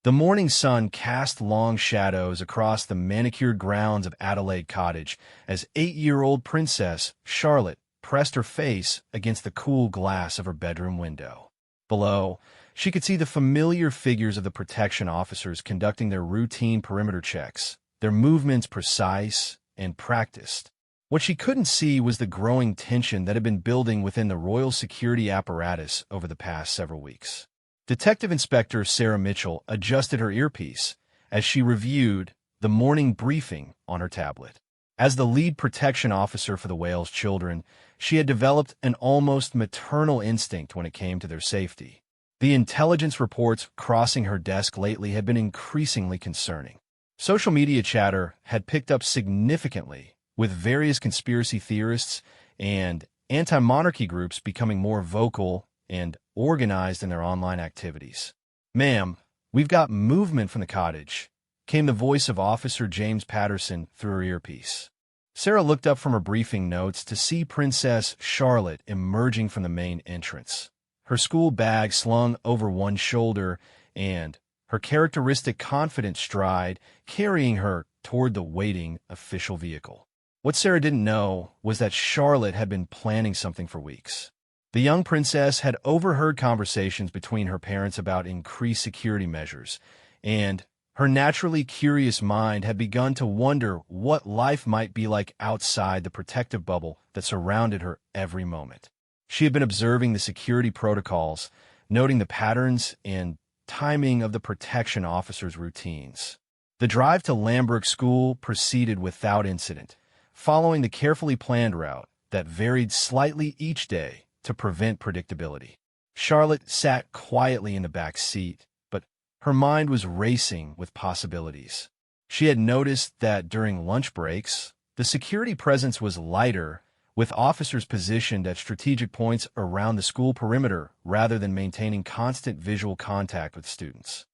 The morning sun cast long shadows across the manicured grounds of Adelaide Cottage as 8-year-old Princess Charlotte pressed her face against the cool glass of her bedroom window. Below, she could see the familiar figures of the protection officers conducting their routine perimeter checks, their movements precise and practiced. What she couldn't see was the growing tension that had been building within the royal security apparatus over the past several weeks. Detective Inspector Sarah Mitchell adjusted her earpiece as she reviewed the morning briefing on her tablet. As the lead protection officer for the Wales children, she had developed an almost maternal instinct when it came to their safety. The intelligence reports crossing her desk lately had been increasingly concerning. Social media chatter had picked up significantly, with various conspiracy theorists and anti-monarchy groups becoming more vocal and organized in their online activities. "Ma'am, we've got movement from the cottage," came the voice of Officer James Patterson through her earpiece. Sarah looked up from her briefing notes to see Princess Charlotte emerging from the main entrance, her school bag slung over one shoulder and her characteristic confident stride carrying her toward the waiting official vehicle. What Sarah didn't know was that Charlotte had been planning something for weeks. The young princess had overheard conversations between her parents about increased security measures, and her naturally curious mind had begun to wonder what life might be like outside the protective bubble that surrounded her every moment. She had been observing the security protocols, noting the patterns and timing of the protection officers' routines. The drive to Lambrook School proceeded without incident, following the carefully planned route that varied slightly each day to prevent predictability. Charlotte sat quietly in the back seat, but her mind was racing with possibilities. She had noticed that during lunch breaks, the security presence was lighter, with officers positioned at strategic points around the school perimeter rather than maintaining constant visual contact with students.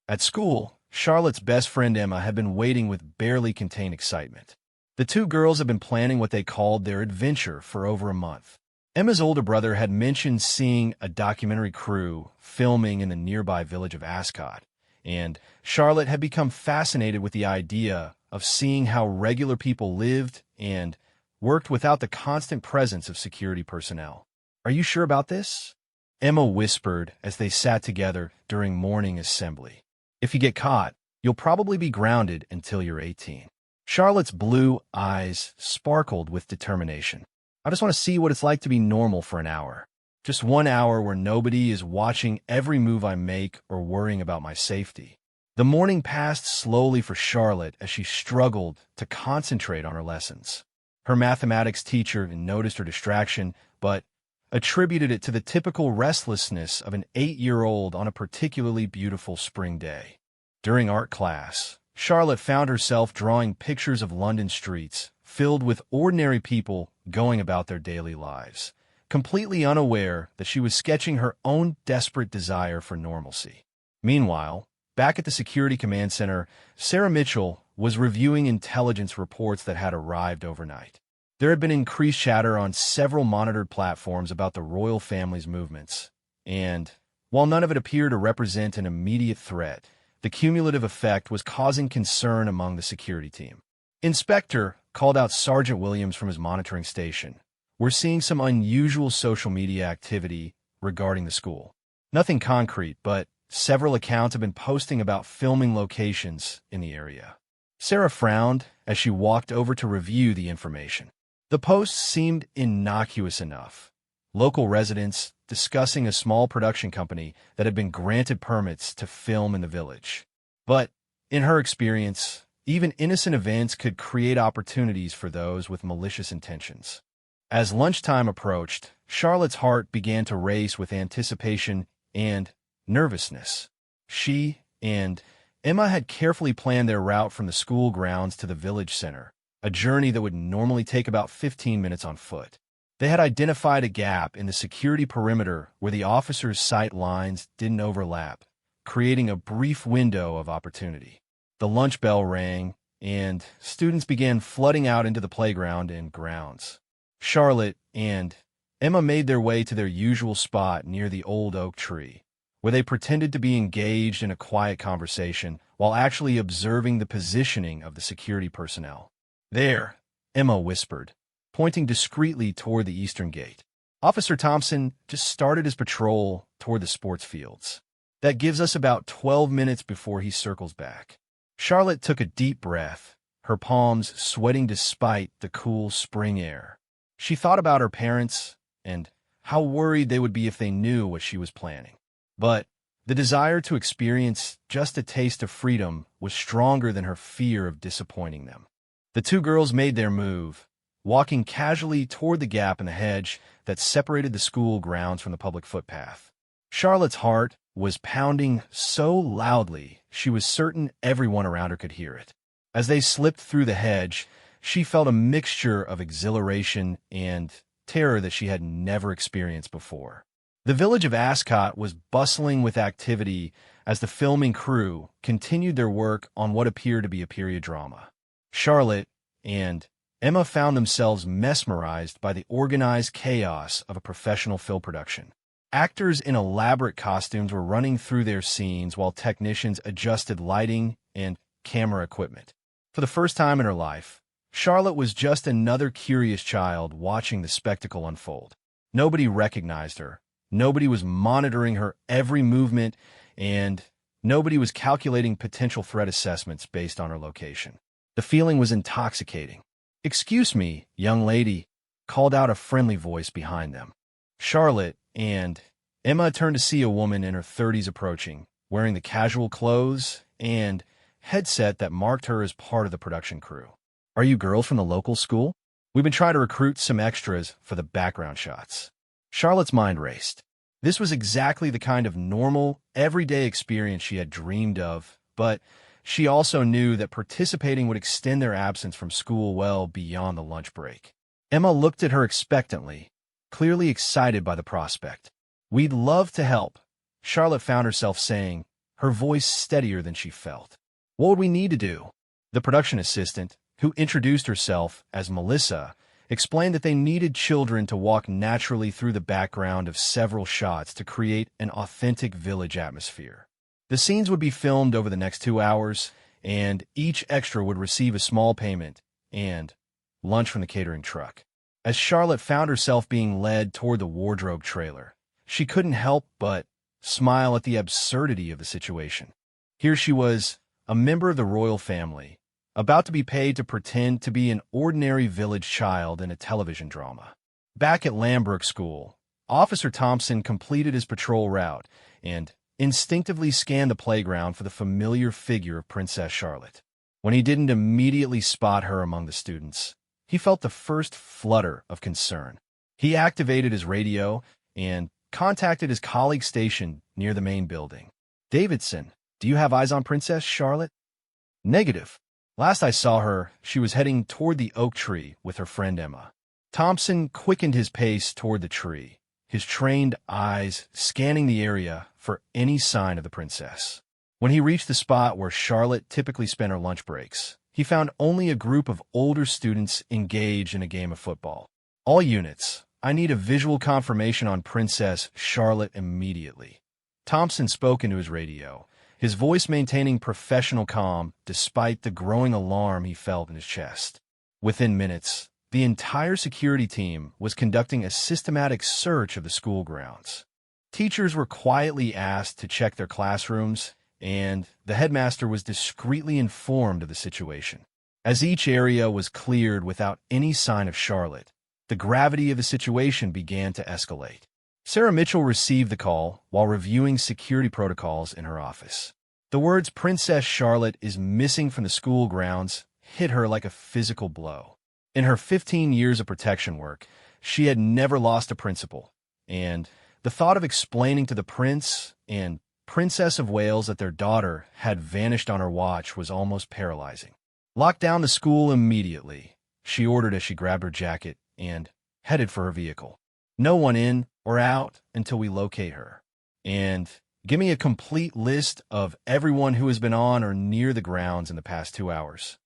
At school, Charlotte's best friend Emma had been waiting with barely contained excitement. The two girls had been planning what they called their adventure for over a month. Emma's older brother had mentioned seeing a documentary crew filming in the nearby village of Ascot, and Charlotte had become fascinated with the idea of seeing how regular people lived and worked without the constant presence of security personnel. "Are you sure about this?" Emma whispered as they sat together during morning assembly. "If you get caught, you'll probably be grounded until you're 18. Charlotte's blue eyes sparkled with determination. "I just want to see what it's like to be normal for an hour. Just 1 hour where nobody is watching every move I make or worrying about my safety." The morning passed slowly for Charlotte as she struggled to concentrate on her lessons. Her mathematics teacher noticed her distraction, but attributed it to the typical restlessness of an 8-year-old on a particularly beautiful spring day. During art class, Charlotte found herself drawing pictures of London streets filled with ordinary people going about their daily lives, completely unaware that she was sketching her own desperate desire for normalcy. Meanwhile, back at the Security Command Center, Sarah Mitchell was reviewing intelligence reports that had arrived overnight. There had been increased chatter on several monitored platforms about the royal family's movements, and while none of it appeared to represent an immediate threat, the cumulative effect was causing concern among the security team. Inspector called out Sergeant Williams from his monitoring station. "We're seeing some unusual social media activity regarding the school. Nothing concrete, but several accounts have been posting about filming locations in the area." Sarah frowned as she walked over to review the information. The posts seemed innocuous enough. Local residents discussing a small production company that had been granted permits to film in the village. But, in her experience, even innocent events could create opportunities for those with malicious intentions. As lunchtime approached, Charlotte's heart began to race with anticipation and nervousness. She and Emma had carefully planned their route from the school grounds to the village center, a journey that would normally take about 15 minutes on foot. They had identified a gap in the security perimeter where the officers' sight lines didn't overlap, creating a brief window of opportunity. The lunch bell rang, and students began flooding out into the playground and grounds. Charlotte and Emma made their way to their usual spot near the old oak tree, where they pretended to be engaged in a quiet conversation while actually observing the positioning of the security personnel. "There," Emma whispered, pointing discreetly toward the eastern gate. Officer Thompson just started his patrol toward the sports fields. That gives us about 12 minutes before he circles back. Charlotte took a deep breath, her palms sweating despite the cool spring air. She thought about her parents and how worried they would be if they knew what she was planning. But the desire to experience just a taste of freedom was stronger than her fear of disappointing them. The two girls made their move, walking casually toward the gap in the hedge that separated the school grounds from the public footpath. Charlotte's heart was pounding so loudly she was certain everyone around her could hear it. As they slipped through the hedge, she felt a mixture of exhilaration and terror that she had never experienced before. The village of Ascot was bustling with activity as the filming crew continued their work on what appeared to be a period drama. Charlotte and Emma found themselves mesmerized by the organized chaos of a professional film production. Actors in elaborate costumes were running through their scenes while technicians adjusted lighting and camera equipment. For the first time in her life, Charlotte was just another curious child watching the spectacle unfold. Nobody recognized her. Nobody was monitoring her every movement, and nobody was calculating potential threat assessments based on her location. The feeling was intoxicating. "Excuse me, young lady," called out a friendly voice behind them. Charlotte and Emma turned to see a woman in her 30s approaching, wearing the casual clothes and headset that marked her as part of the production crew. "Are you girls from the local school? We've been trying to recruit some extras for the background shots." Charlotte's mind raced. This was exactly the kind of normal, everyday experience she had dreamed of, but she also knew that participating would extend their absence from school well beyond the lunch break. Emma looked at her expectantly, clearly excited by the prospect. "We'd love to help," Charlotte found herself saying, her voice steadier than she felt. "What would we need to do?" The production assistant, who introduced herself as Melissa, explained that they needed children to walk naturally through the background of several shots to create an authentic village atmosphere. The scenes would be filmed over the next 2 hours, and each extra would receive a small payment and lunch from the catering truck. As Charlotte found herself being led toward the wardrobe trailer, she couldn't help but smile at the absurdity of the situation. Here she was, a member of the royal family, about to be paid to pretend to be an ordinary village child in a television drama. Back at Lambrook School, Officer Thompson completed his patrol route and instinctively scanned the playground for the familiar figure of Princess Charlotte. When he didn't immediately spot her among the students, he felt the first flutter of concern. He activated his radio and contacted his colleague stationed near the main building. "Davidson, do you have eyes on Princess Charlotte?" "Negative. Last I saw her, she was heading toward the oak tree with her friend Emma." Thompson quickened his pace toward the tree, his trained eyes scanning the area for any sign of the princess. When he reached the spot where Charlotte typically spent her lunch breaks, he found only a group of older students engaged in a game of football. "All units, I need a visual confirmation on Princess Charlotte immediately." Thompson spoke into his radio, his voice maintaining professional calm despite the growing alarm he felt in his chest. Within minutes, the entire security team was conducting a systematic search of the school grounds. Teachers were quietly asked to check their classrooms, and the headmaster was discreetly informed of the situation. As each area was cleared without any sign of Charlotte, the gravity of the situation began to escalate. Sarah Mitchell received the call while reviewing security protocols in her office. The words "Princess Charlotte is missing from the school grounds" hit her like a physical blow. In her 15 years of protection work, she had never lost a principal, and the thought of explaining to the Prince and Princess of Wales that their daughter had vanished on her watch was almost paralyzing. "Lock down the school immediately," she ordered as she grabbed her jacket and headed for her vehicle. "No one in or out until we locate her. And give me a complete list of everyone who has been on or near the grounds in the past 2 hours."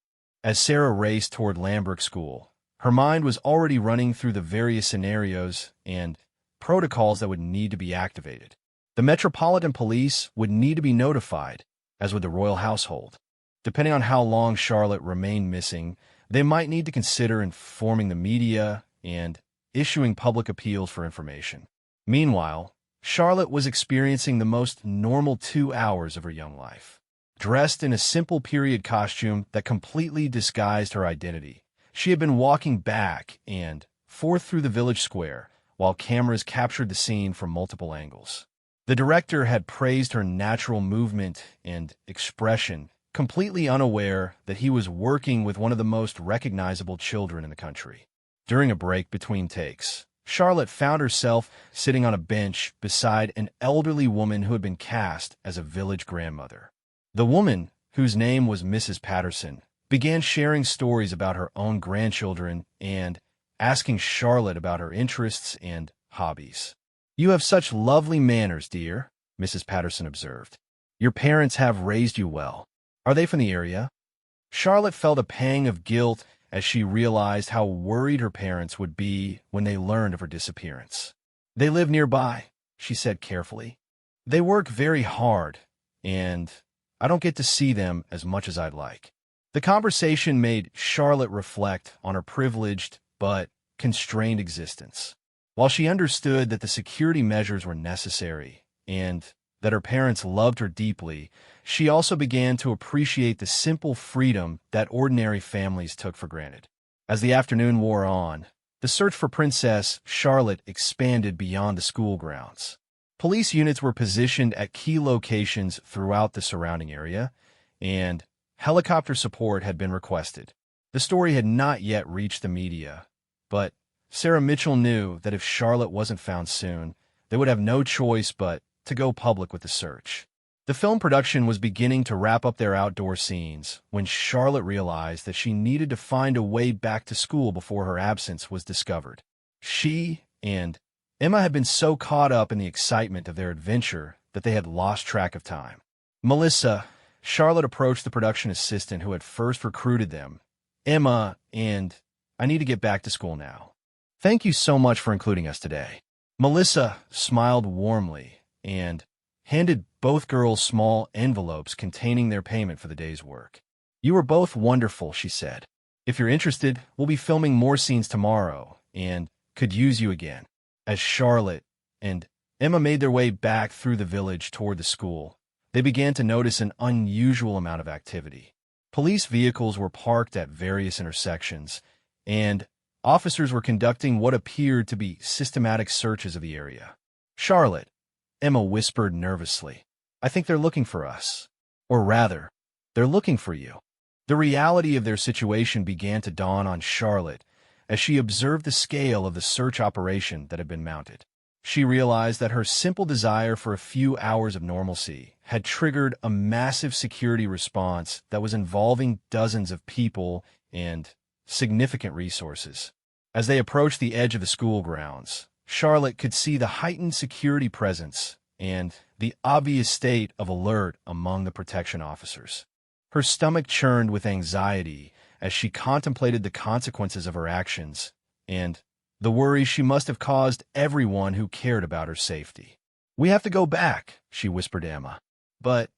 As Sarah raced toward Lambrook School, her mind was already running through the various scenarios and protocols that would need to be activated. The Metropolitan Police would need to be notified, as would the royal household. Depending on how long Charlotte remained missing, they might need to consider informing the media and issuing public appeals for information. Meanwhile, Charlotte was experiencing the most normal 2 hours of her young life. Dressed in a simple period costume that completely disguised her identity, she had been walking back and forth through the village square while cameras captured the scene from multiple angles. The director had praised her natural movement and expression, completely unaware that he was working with one of the most recognizable children in the country. During a break between takes, Charlotte found herself sitting on a bench beside an elderly woman who had been cast as a village grandmother. The woman, whose name was Mrs. Patterson, began sharing stories about her own grandchildren and asking Charlotte about her interests and hobbies. "You have such lovely manners, dear," Mrs. Patterson observed. "Your parents have raised you well. Are they from the area?" Charlotte felt a pang of guilt as she realized how worried her parents would be when they learned of her disappearance. "They live nearby," she said carefully. "They work very hard, and I don't get to see them as much as I'd like." The conversation made Charlotte reflect on her privileged but constrained existence. While she understood that the security measures were necessary and that her parents loved her deeply, she also began to appreciate the simple freedom that ordinary families took for granted. As the afternoon wore on, the search for Princess Charlotte expanded beyond the school grounds. Police units were positioned at key locations throughout the surrounding area, and helicopter support had been requested. The story had not yet reached the media, but Sarah Mitchell knew that if Charlotte wasn't found soon, they would have no choice but to go public with the search. The film production was beginning to wrap up their outdoor scenes when Charlotte realized that she needed to find a way back to school before her absence was discovered. She and Emma had been so caught up in the excitement of their adventure that they had lost track of time. "Melissa," Charlotte approached the production assistant who had first recruited them. "Emma and I need to get back to school now. Thank you so much for including us today." Melissa smiled warmly and handed both girls small envelopes containing their payment for the day's work. "You were both wonderful," she said. "If you're interested, we'll be filming more scenes tomorrow and could use you again." As Charlotte and Emma made their way back through the village toward the school, they began to notice an unusual amount of activity. Police vehicles were parked at various intersections, and officers were conducting what appeared to be systematic searches of the area. "Charlotte," Emma whispered nervously, "I think they're looking for us. Or rather, they're looking for you." The reality of their situation began to dawn on Charlotte as she observed the scale of the search operation that had been mounted. She realized that her simple desire for a few hours of normalcy had triggered a massive security response that was involving dozens of people and significant resources. As they approached the edge of the school grounds, Charlotte could see the heightened security presence and the obvious state of alert among the protection officers. Her stomach churned with anxiety as she contemplated the consequences of her actions and the worry she must have caused everyone who cared about her safety. "We have to go back," she whispered to Emma. "But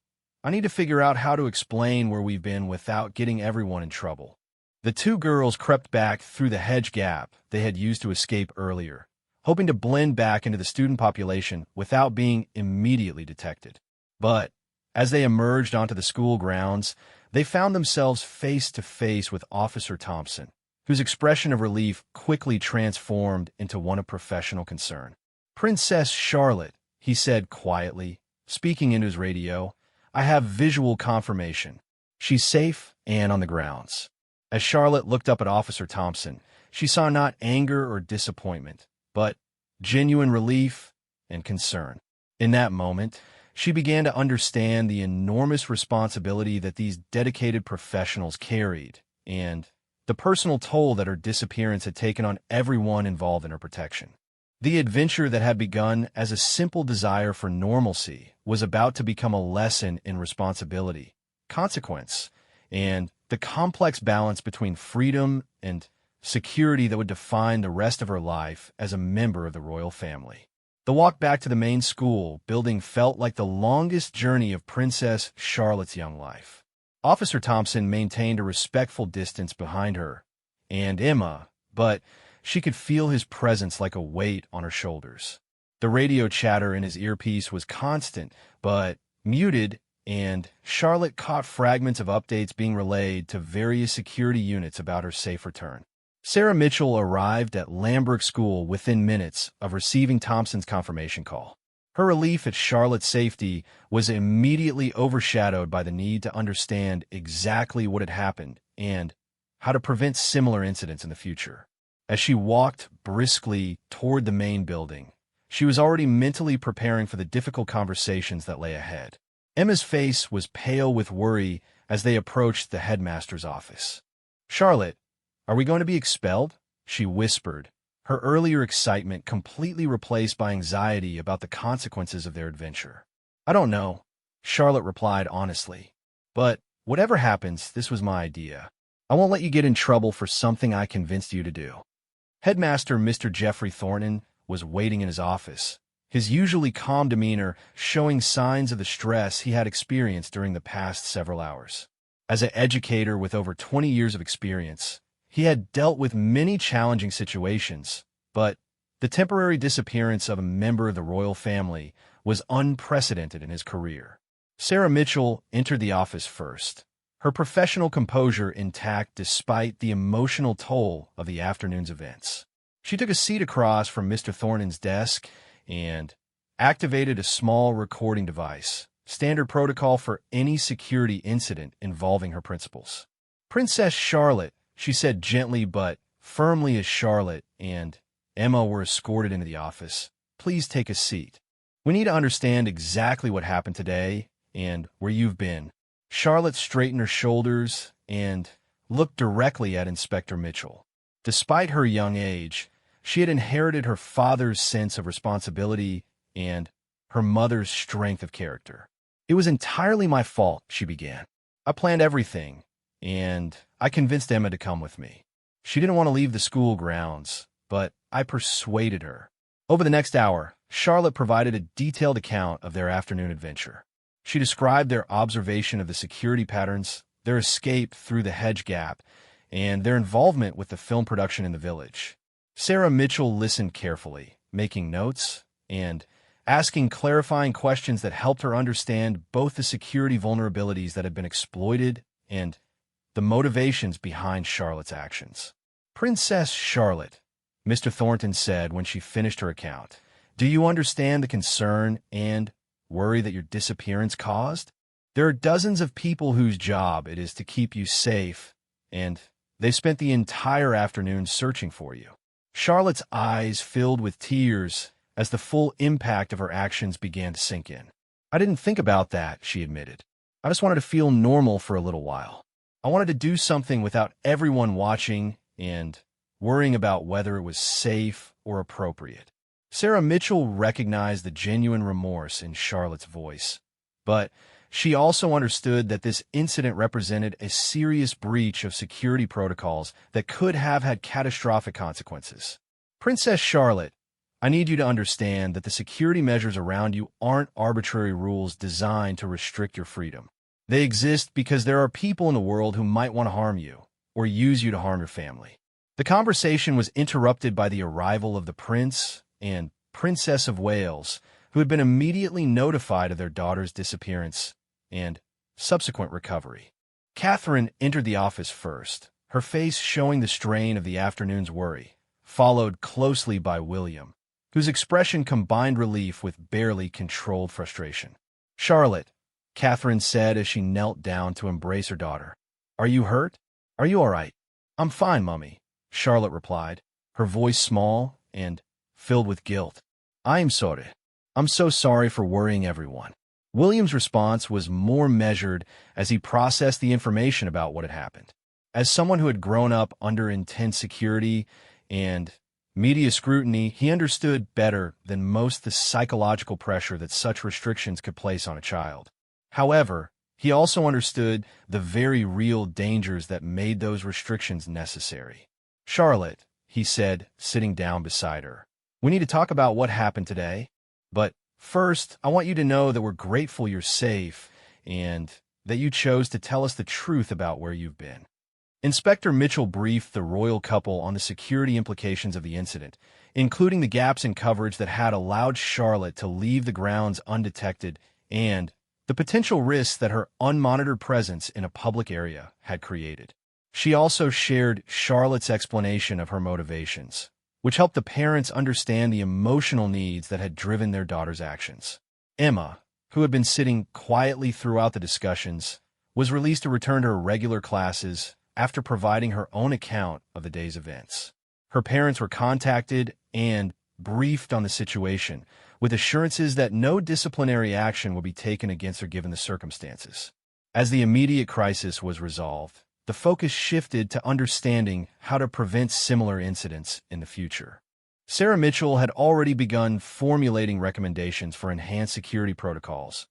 I need to figure out how to explain where we've been without getting everyone in trouble." The two girls crept back through the hedge gap they had used to escape earlier, hoping to blend back into the student population without being immediately detected. But as they emerged onto the school grounds, they found themselves face to face with Officer Thompson, whose expression of relief quickly transformed into one of professional concern. "Princess Charlotte," he said quietly, speaking into his radio, "I have visual confirmation. She's safe and on the grounds." As Charlotte looked up at Officer Thompson, she saw not anger or disappointment, but genuine relief and concern. In that moment, she began to understand the enormous responsibility that these dedicated professionals carried and the personal toll that her disappearance had taken on everyone involved in her protection. The adventure that had begun as a simple desire for normalcy was about to become a lesson in responsibility, consequence, and the complex balance between freedom and security that would define the rest of her life as a member of the royal family. The walk back to the main school building felt like the longest journey of Princess Charlotte's young life. Officer Thompson maintained a respectful distance behind her and Emma, but she could feel his presence like a weight on her shoulders. The radio chatter in his earpiece was constant, but muted, and Charlotte caught fragments of updates being relayed to various security units about her safe return. Sarah Mitchell arrived at Lambert School within minutes of receiving Thompson's confirmation call. Her relief at Charlotte's safety was immediately overshadowed by the need to understand exactly what had happened and how to prevent similar incidents in the future. As she walked briskly toward the main building, she was already mentally preparing for the difficult conversations that lay ahead. Emma's face was pale with worry as they approached the headmaster's office. "Charlotte, are we going to be expelled?" she whispered, her earlier excitement completely replaced by anxiety about the consequences of their adventure. "I don't know," Charlotte replied honestly. "But whatever happens, this was my idea. I won't let you get in trouble for something I convinced you to do." Headmaster Mr. Jeffrey Thornton was waiting in his office, his usually calm demeanor showing signs of the stress he had experienced during the past several hours. As an educator with over 20 years of experience, he had dealt with many challenging situations, but the temporary disappearance of a member of the royal family was unprecedented in his career. Sarah Mitchell entered the office first, her professional composure intact despite the emotional toll of the afternoon's events. She took a seat across from Mr. Thornton's desk and activated a small recording device, standard protocol for any security incident involving her principals. "Princess Charlotte," she said gently but firmly as Charlotte and Emma were escorted into the office, "please take a seat. We need to understand exactly what happened today and where you've been." Charlotte straightened her shoulders and looked directly at Inspector Mitchell. Despite her young age, she had inherited her father's sense of responsibility and her mother's strength of character. "It was entirely my fault," she began. "I planned everything, and I convinced Emma to come with me. She didn't want to leave the school grounds, but I persuaded her." Over the next hour, Charlotte provided a detailed account of their afternoon adventure. She described their observation of the security patterns, their escape through the hedge gap, and their involvement with the film production in the village. Sarah Mitchell listened carefully, making notes and asking clarifying questions that helped her understand both the security vulnerabilities that had been exploited and the motivations behind Charlotte's actions. "Princess Charlotte," Mr. Thornton said when she finished her account, "do you understand the concern and worry that your disappearance caused? There are dozens of people whose job it is to keep you safe, and they spent the entire afternoon searching for you." Charlotte's eyes filled with tears as the full impact of her actions began to sink in. "I didn't think about that," she admitted. "I just wanted to feel normal for a little while. I wanted to do something without everyone watching and worrying about whether it was safe or appropriate." Sarah Mitchell recognized the genuine remorse in Charlotte's voice, but she also understood that this incident represented a serious breach of security protocols that could have had catastrophic consequences. "Princess Charlotte, I need you to understand that the security measures around you aren't arbitrary rules designed to restrict your freedom. They exist because there are people in the world who might want to harm you or use you to harm your family." The conversation was interrupted by the arrival of the Prince and Princess of Wales, who had been immediately notified of their daughter's disappearance and subsequent recovery. Catherine entered the office first, her face showing the strain of the afternoon's worry, followed closely by William, whose expression combined relief with barely controlled frustration. "Charlotte," Catherine said as she knelt down to embrace her daughter, "are you hurt? Are you all right?" "I'm fine, Mummy," Charlotte replied, her voice small and filled with guilt. "I'm sorry. I'm so sorry for worrying everyone." William's response was more measured as he processed the information about what had happened. As someone who had grown up under intense security and media scrutiny, he understood better than most the psychological pressure that such restrictions could place on a child. However, he also understood the very real dangers that made those restrictions necessary. "Charlotte," he said, sitting down beside her, We need to talk about what happened today. But first, I want you to know that we're grateful you're safe and that you chose to tell us the truth about where you've been. Inspector Mitchell briefed the royal couple on the security implications of the incident, including the gaps in coverage that had allowed Charlotte to leave the grounds undetected and the potential risks that her unmonitored presence in a public area had created. She also shared Charlotte's explanation of her motivations, which helped the parents understand the emotional needs that had driven their daughter's actions. Emma, who had been sitting quietly throughout the discussions, was released to return to her regular classes after providing her own account of the day's events. Her parents were contacted and briefed on the situation, with assurances that no disciplinary action would be taken against her given the circumstances. As the immediate crisis was resolved, the focus shifted to understanding how to prevent similar incidents in the future. Sarah Mitchell had already begun formulating recommendations for enhanced security protocols,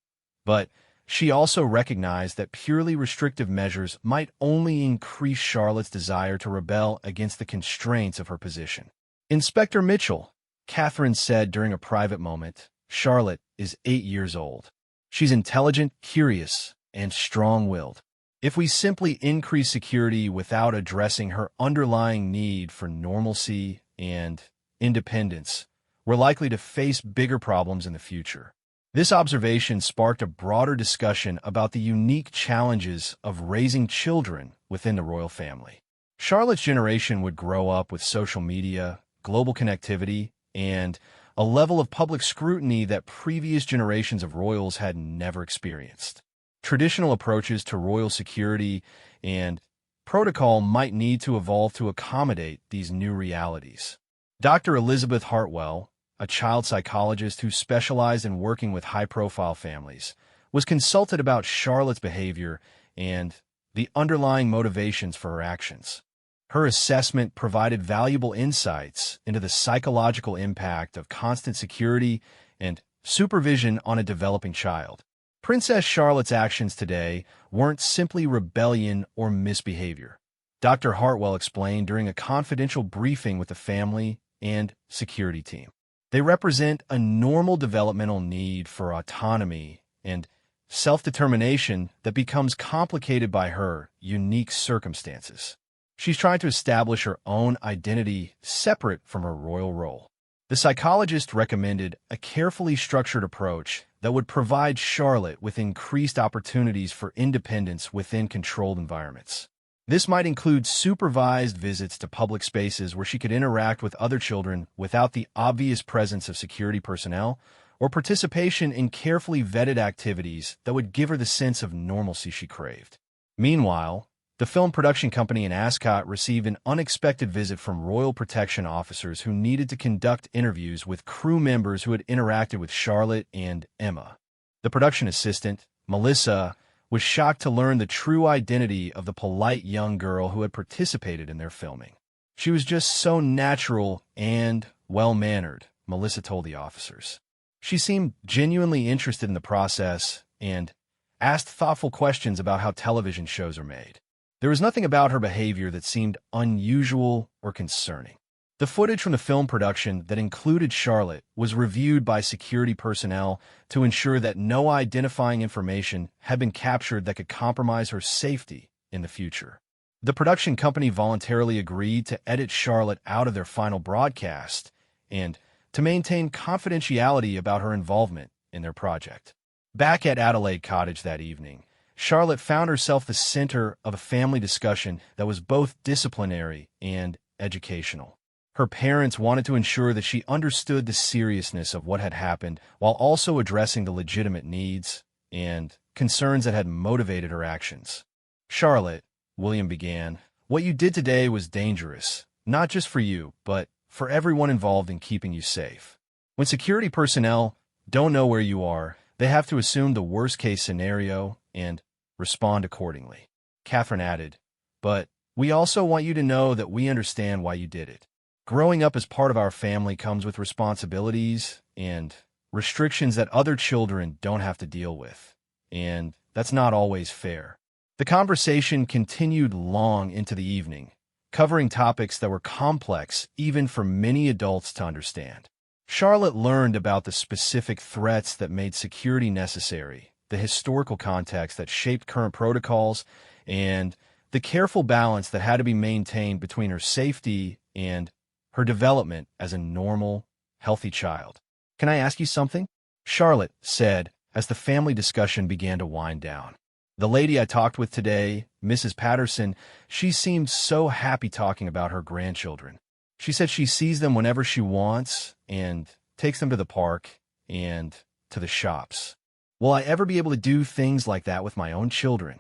but she also recognized that purely restrictive measures might only increase Charlotte's desire to rebel against the constraints of her position. "Inspector Mitchell," Catherine said during a private moment, "Charlotte is 8 years old. She's intelligent, curious, and strong-willed. If we simply increase security without addressing her underlying need for normalcy and independence, we're likely to face bigger problems in the future." This observation sparked a broader discussion about the unique challenges of raising children within the royal family. Charlotte's generation would grow up with social media, global connectivity, and a level of public scrutiny that previous generations of royals had never experienced. Traditional approaches to royal security and protocol might need to evolve to accommodate these new realities. Dr. Elizabeth Hartwell, a child psychologist who specialized in working with high-profile families, was consulted about Charlotte's behavior and the underlying motivations for her actions. Her assessment provided valuable insights into the psychological impact of constant security and supervision on a developing child. Princess Charlotte's actions today weren't simply rebellion or misbehavior. Dr. Hartwell explained during a confidential briefing with the family and security team. They represent a normal developmental need for autonomy and self-determination that becomes complicated by her unique circumstances. She's trying to establish her own identity separate from her royal role. The psychologist recommended a carefully structured approach that would provide Charlotte with increased opportunities for independence within controlled environments. This might include supervised visits to public spaces where she could interact with other children without the obvious presence of security personnel, or participation in carefully vetted activities that would give her the sense of normalcy she craved. Meanwhile, the film production company in Ascot received an unexpected visit from royal protection officers who needed to conduct interviews with crew members who had interacted with Charlotte and Emma. The production assistant, Melissa, was shocked to learn the true identity of the polite young girl who had participated in their filming. "She was just so natural and well-mannered," Melissa told the officers. "She seemed genuinely interested in the process and asked thoughtful questions about how television shows are made. There was nothing about her behavior that seemed unusual or concerning." The footage from the film production that included Charlotte was reviewed by security personnel to ensure that no identifying information had been captured that could compromise her safety in the future. The production company voluntarily agreed to edit Charlotte out of their final broadcast and to maintain confidentiality about her involvement in their project. Back at Adelaide Cottage that evening, Charlotte found herself the center of a family discussion that was both disciplinary and educational. Her parents wanted to ensure that she understood the seriousness of what had happened while also addressing the legitimate needs and concerns that had motivated her actions. "Charlotte," William began, "what you did today was dangerous, not just for you, but for everyone involved in keeping you safe. When security personnel don't know where you are, they have to assume the worst-case scenario and respond accordingly." Catherine added, "But we also want you to know that we understand why you did it. Growing up as part of our family comes with responsibilities and restrictions that other children don't have to deal with, and that's not always fair." The conversation continued long into the evening, covering topics that were complex even for many adults to understand. Charlotte learned about the specific threats that made security necessary, the historical context that shaped current protocols, and the careful balance that had to be maintained between her safety and her development as a normal, healthy child. "Can I ask you something?" Charlotte said as the family discussion began to wind down. "The lady I talked with today, Mrs. Patterson, she seemed so happy talking about her grandchildren. She said she sees them whenever she wants and takes them to the park and to the shops. Will I ever be able to do things like that with my own children?"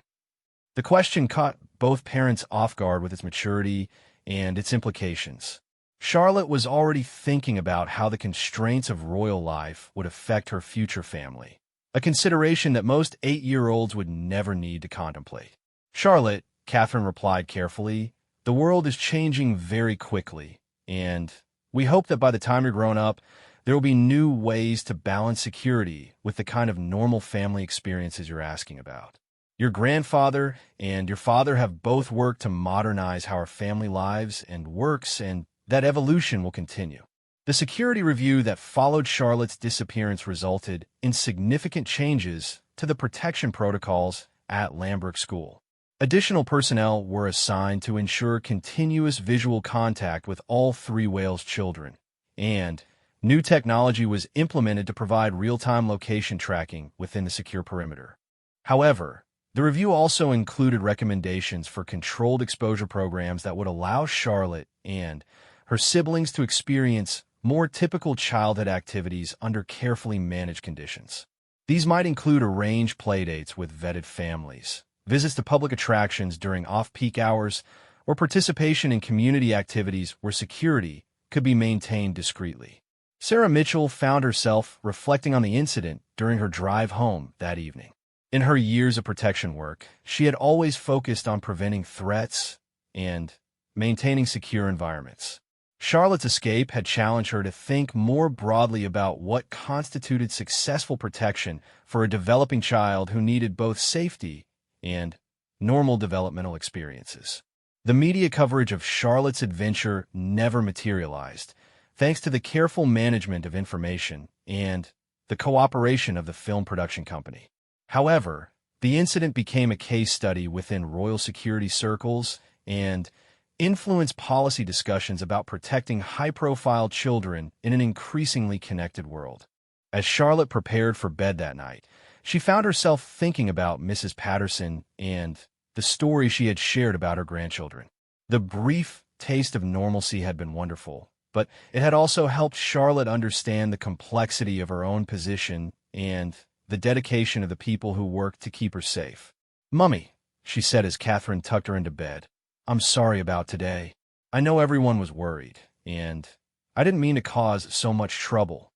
The question caught both parents off guard with its maturity and its implications. Charlotte was already thinking about how the constraints of royal life would affect her future family, a consideration that most 8-year-olds would never need to contemplate. "Charlotte," Catherine replied carefully, "the world is changing very quickly, and we hope that by the time you're grown up, there will be new ways to balance security with the kind of normal family experiences you're asking about. Your grandfather and your father have both worked to modernize how our family lives and works, and that evolution will continue." The security review that followed Charlotte's disappearance resulted in significant changes to the protection protocols at Lambert School. Additional personnel were assigned to ensure continuous visual contact with all three Wales children, and new technology was implemented to provide real-time location tracking within the secure perimeter. However, the review also included recommendations for controlled exposure programs that would allow Charlotte and her siblings to experience more typical childhood activities under carefully managed conditions. These might include arranged playdates with vetted families, visits to public attractions during off-peak hours, or participation in community activities where security could be maintained discreetly. Sarah Mitchell found herself reflecting on the incident during her drive home that evening. In her years of protection work, she had always focused on preventing threats and maintaining secure environments. Charlotte's escape had challenged her to think more broadly about what constituted successful protection for a developing child who needed both safety and normal developmental experiences. The media coverage of Charlotte's adventure never materialized, thanks to the careful management of information and the cooperation of the film production company. However, the incident became a case study within royal security circles and influenced policy discussions about protecting high-profile children in an increasingly connected world. As Charlotte prepared for bed that night, she found herself thinking about Mrs. Patterson and the story she had shared about her grandchildren. The brief taste of normalcy had been wonderful, but it had also helped Charlotte understand the complexity of her own position and the dedication of the people who worked to keep her safe. "Mummy," she said as Catherine tucked her into bed, "I'm sorry about today. I know everyone was worried, and I didn't mean to cause so much trouble."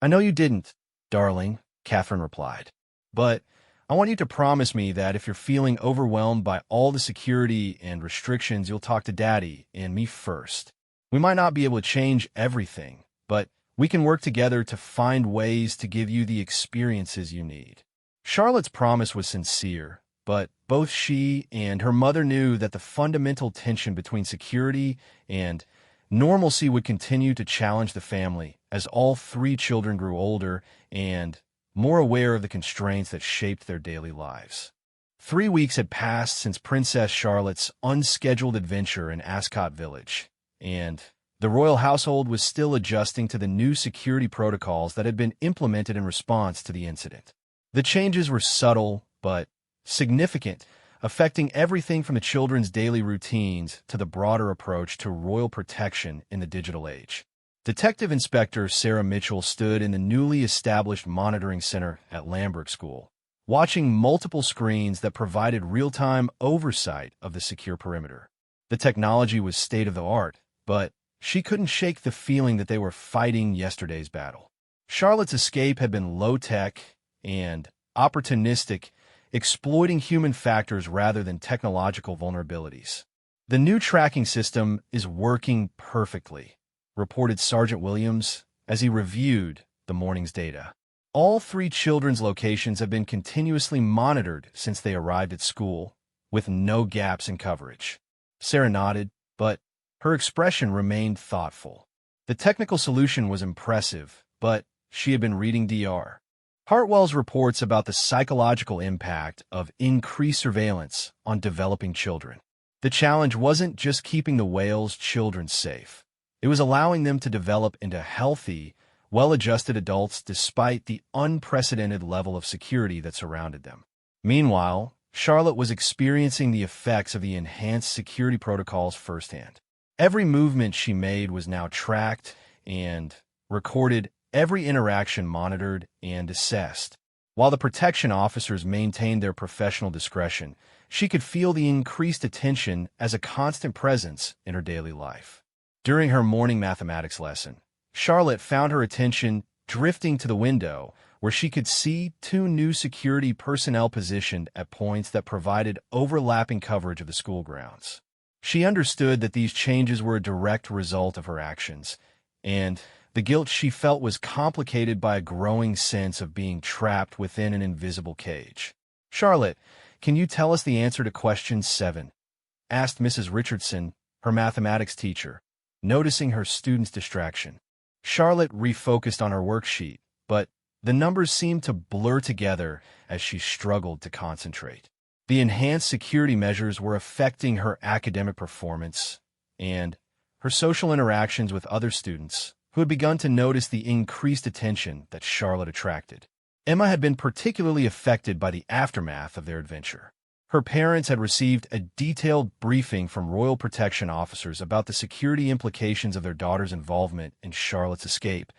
"I know you didn't, darling," Catherine replied. "But I want you to promise me that if you're feeling overwhelmed by all the security and restrictions, you'll talk to Daddy and me first. We might not be able to change everything, but we can work together to find ways to give you the experiences you need." Charlotte's promise was sincere, but both she and her mother knew that the fundamental tension between security and normalcy would continue to challenge the family as all three children grew older and more aware of the constraints that shaped their daily lives. 3 weeks had passed since Princess Charlotte's unscheduled adventure in Ascot Village, and the royal household was still adjusting to the new security protocols that had been implemented in response to the incident. The changes were subtle but significant, affecting everything from the children's daily routines to the broader approach to royal protection in the digital age. Detective Inspector Sarah Mitchell stood in the newly established monitoring center at Lambert School, watching multiple screens that provided real-time oversight of the secure perimeter. The technology was state-of-the-art, but she couldn't shake the feeling that they were fighting yesterday's battle. Charlotte's escape had been low-tech and opportunistic, exploiting human factors rather than technological vulnerabilities. "The new tracking system is working perfectly," reported Sergeant Williams as he reviewed the morning's data. "All three children's locations have been continuously monitored since they arrived at school, with no gaps in coverage." Sarah nodded, but her expression remained thoughtful. The technical solution was impressive, but she had been reading Dr. Hartwell's reports about the psychological impact of increased surveillance on developing children. The challenge wasn't just keeping the whale's children safe. It was allowing them to develop into healthy, well-adjusted adults despite the unprecedented level of security that surrounded them. Meanwhile, Charlotte was experiencing the effects of the enhanced security protocols firsthand. Every movement she made was now tracked and recorded, every interaction monitored and assessed. While the protection officers maintained their professional discretion, she could feel the increased attention as a constant presence in her daily life. During her morning mathematics lesson, Charlotte found her attention drifting to the window, where she could see two new security personnel positioned at points that provided overlapping coverage of the school grounds. She understood that these changes were a direct result of her actions, and the guilt she felt was complicated by a growing sense of being trapped within an invisible cage. "Charlotte, can you tell us the answer to question 7?" asked Mrs. Richardson, her mathematics teacher, noticing her student's distraction. Charlotte refocused on her worksheet, but the numbers seemed to blur together as she struggled to concentrate. The enhanced security measures were affecting her academic performance and her social interactions with other students, who had begun to notice the increased attention that Charlotte attracted. Emma had been particularly affected by the aftermath of their adventure. Her parents had received a detailed briefing from Royal Protection officers about the security implications of their daughter's involvement in Charlotte's escape,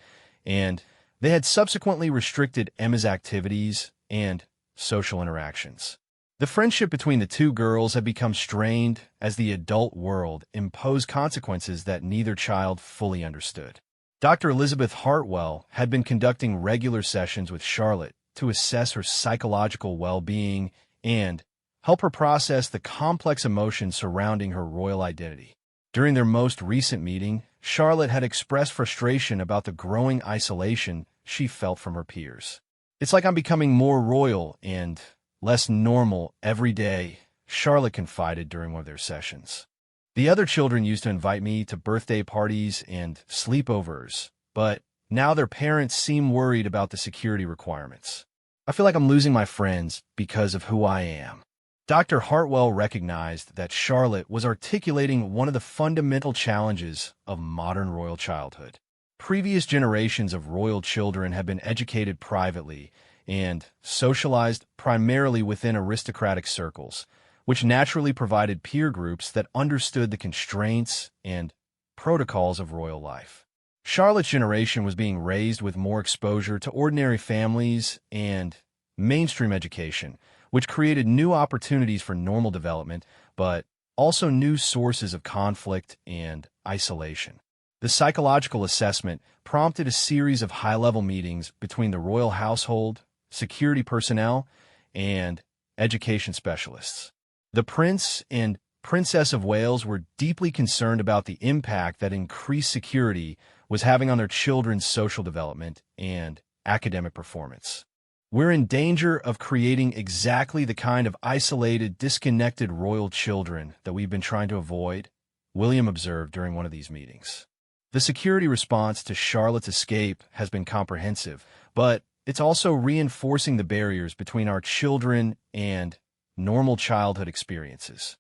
and they had subsequently restricted Emma's activities and social interactions. The friendship between the two girls had become strained as the adult world imposed consequences that neither child fully understood. Dr. Elizabeth Hartwell had been conducting regular sessions with Charlotte to assess her psychological well-being and help her process the complex emotions surrounding her royal identity. During their most recent meeting, Charlotte had expressed frustration about the growing isolation she felt from her peers. "It's like I'm becoming more royal and less normal every day," Charlotte confided during one of their sessions. "The other children used to invite me to birthday parties and sleepovers, but now their parents seem worried about the security requirements. I feel like I'm losing my friends because of who I am." Dr. Hartwell recognized that Charlotte was articulating one of the fundamental challenges of modern royal childhood. Previous generations of royal children had been educated privately and socialized primarily within aristocratic circles, which naturally provided peer groups that understood the constraints and protocols of royal life. Charlotte's generation was being raised with more exposure to ordinary families and mainstream education, which created new opportunities for normal development, but also new sources of conflict and isolation. The psychological assessment prompted a series of high-level meetings between the royal household, security personnel, and education specialists. The Prince and Princess of Wales were deeply concerned about the impact that increased security was having on their children's social development and academic performance. "We're in danger of creating exactly the kind of isolated, disconnected royal children that we've been trying to avoid," William observed during one of these meetings. "The security response to Charlotte's escape has been comprehensive, but it's also reinforcing the barriers between our children and normal childhood experiences."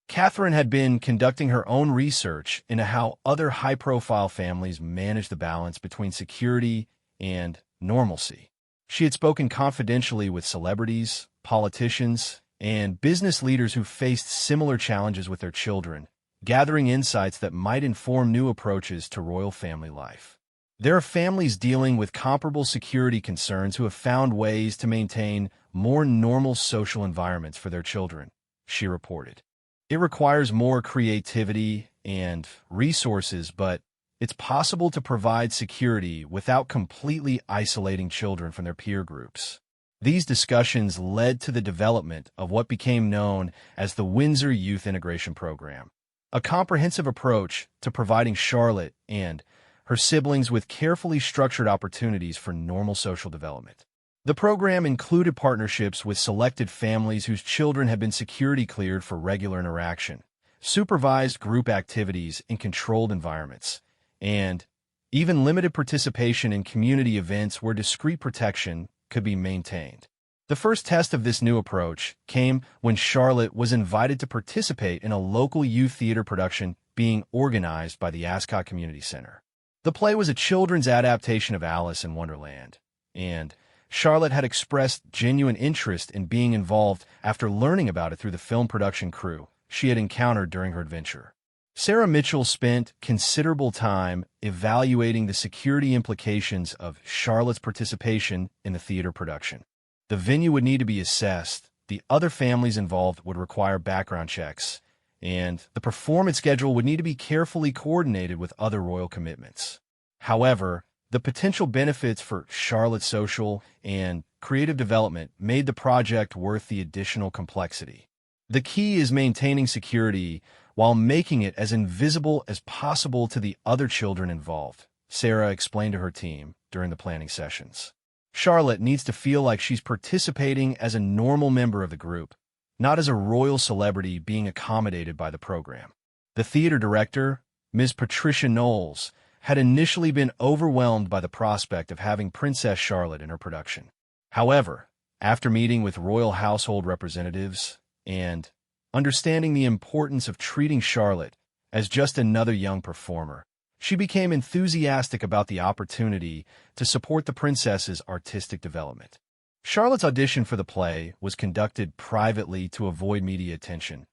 Catherine had been conducting her own research into how other high-profile families manage the balance between security and normalcy. She had spoken confidentially with celebrities, politicians, and business leaders who faced similar challenges with their children, gathering insights that might inform new approaches to royal family life. "There are families dealing with comparable security concerns who have found ways to maintain more normal social environments for their children," she reported. "It requires more creativity and resources, but it's possible to provide security without completely isolating children from their peer groups." These discussions led to the development of what became known as the Windsor Youth Integration Program, a comprehensive approach to providing Charlotte and her siblings with carefully structured opportunities for normal social development. The program included partnerships with selected families whose children had been security cleared for regular interaction, supervised group activities in controlled environments, and even limited participation in community events where discreet protection could be maintained. The first test of this new approach came when Charlotte was invited to participate in a local youth theater production being organized by the Ascot Community Center. The play was a children's adaptation of Alice in Wonderland, and Charlotte had expressed genuine interest in being involved after learning about it through the film production crew she had encountered during her adventure. Sarah Mitchell spent considerable time evaluating the security implications of Charlotte's participation in the theater production. The venue would need to be assessed, the other families involved would require background checks, and the performance schedule would need to be carefully coordinated with other royal commitments. However, the potential benefits for Charlotte's social and creative development made the project worth the additional complexity. The key is maintaining security while making it as invisible as possible to the other children involved, Sarah explained to her team during the planning sessions. Charlotte needs to feel like she's participating as a normal member of the group, not as a royal celebrity being accommodated by the program. The theater director, Ms. Patricia Knowles, had initially been overwhelmed by the prospect of having Princess Charlotte in her production. However, after meeting with royal household representatives and understanding the importance of treating Charlotte as just another young performer, she became enthusiastic about the opportunity to support the princess's artistic development. Charlotte's audition for the play was conducted privately to avoid media attention,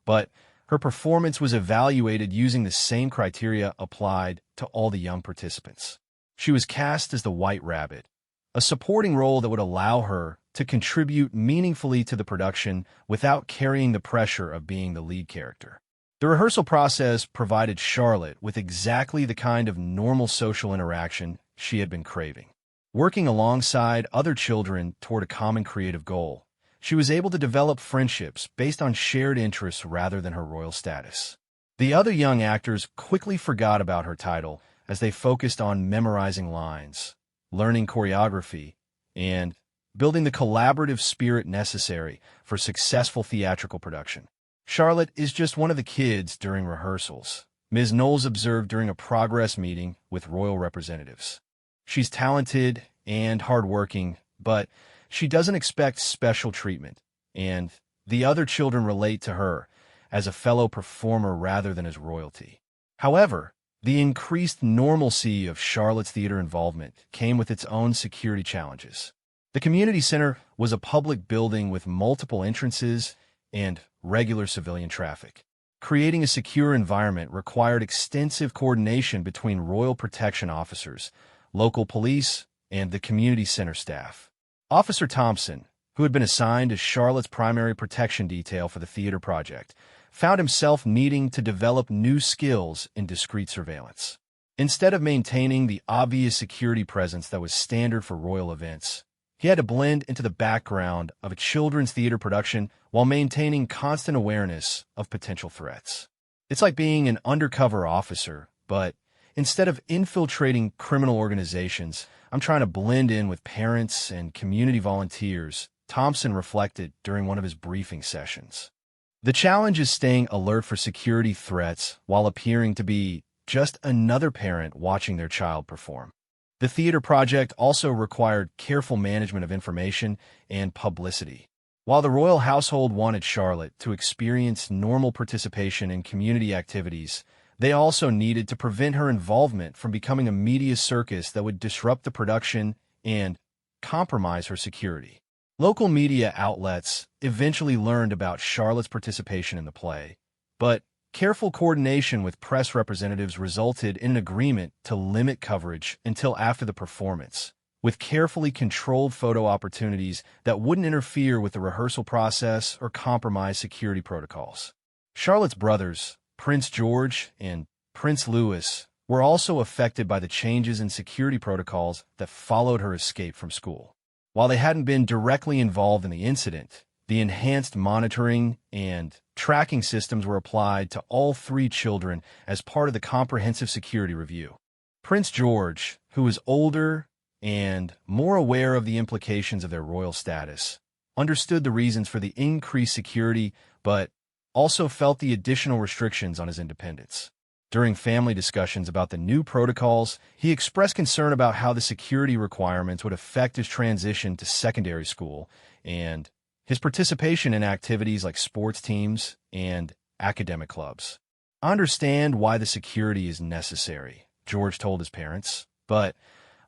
but her performance was evaluated using the same criteria applied to all the young participants. She was cast as the White Rabbit, a supporting role that would allow her to contribute meaningfully to the production without carrying the pressure of being the lead character. The rehearsal process provided Charlotte with exactly the kind of normal social interaction she had been craving. Working alongside other children toward a common creative goal, she was able to develop friendships based on shared interests rather than her royal status. The other young actors quickly forgot about her title as they focused on memorizing lines, learning choreography, and building the collaborative spirit necessary for successful theatrical production. Charlotte is just one of the kids during rehearsals, Ms. Knowles observed during a progress meeting with royal representatives. She's talented and hardworking, but she doesn't expect special treatment, and the other children relate to her as a fellow performer rather than as royalty. However, the increased normalcy of Charlotte's theater involvement came with its own security challenges. The community center was a public building with multiple entrances and regular civilian traffic. Creating a secure environment required extensive coordination between royal protection officers, local police, and the community center staff. Officer Thompson, who had been assigned as Charlotte's primary protection detail for the theater project, found himself needing to develop new skills in discreet surveillance. Instead of maintaining the obvious security presence that was standard for royal events, he had to blend into the background of a children's theater production while maintaining constant awareness of potential threats. It's like being an undercover officer, but instead of infiltrating criminal organizations, I'm trying to blend in with parents and community volunteers, Thompson reflected during one of his briefing sessions. The challenge is staying alert for security threats while appearing to be just another parent watching their child perform. The theater project also required careful management of information and publicity. While the royal household wanted Charlotte to experience normal participation in community activities, they also needed to prevent her involvement from becoming a media circus that would disrupt the production and compromise her security. Local media outlets eventually learned about Charlotte's participation in the play, but careful coordination with press representatives resulted in an agreement to limit coverage until after the performance, with carefully controlled photo opportunities that wouldn't interfere with the rehearsal process or compromise security protocols. Charlotte's brothers, Prince George and Prince Louis, were also affected by the changes in security protocols that followed her escape from school. While they hadn't been directly involved in the incident, the enhanced monitoring and tracking systems were applied to all three children as part of the comprehensive security review. Prince George, who was older and more aware of the implications of their royal status, understood the reasons for the increased security, but also felt the additional restrictions on his independence. During family discussions about the new protocols, he expressed concern about how the security requirements would affect his transition to secondary school and his participation in activities like sports teams and academic clubs. "I understand why the security is necessary," George told his parents, "but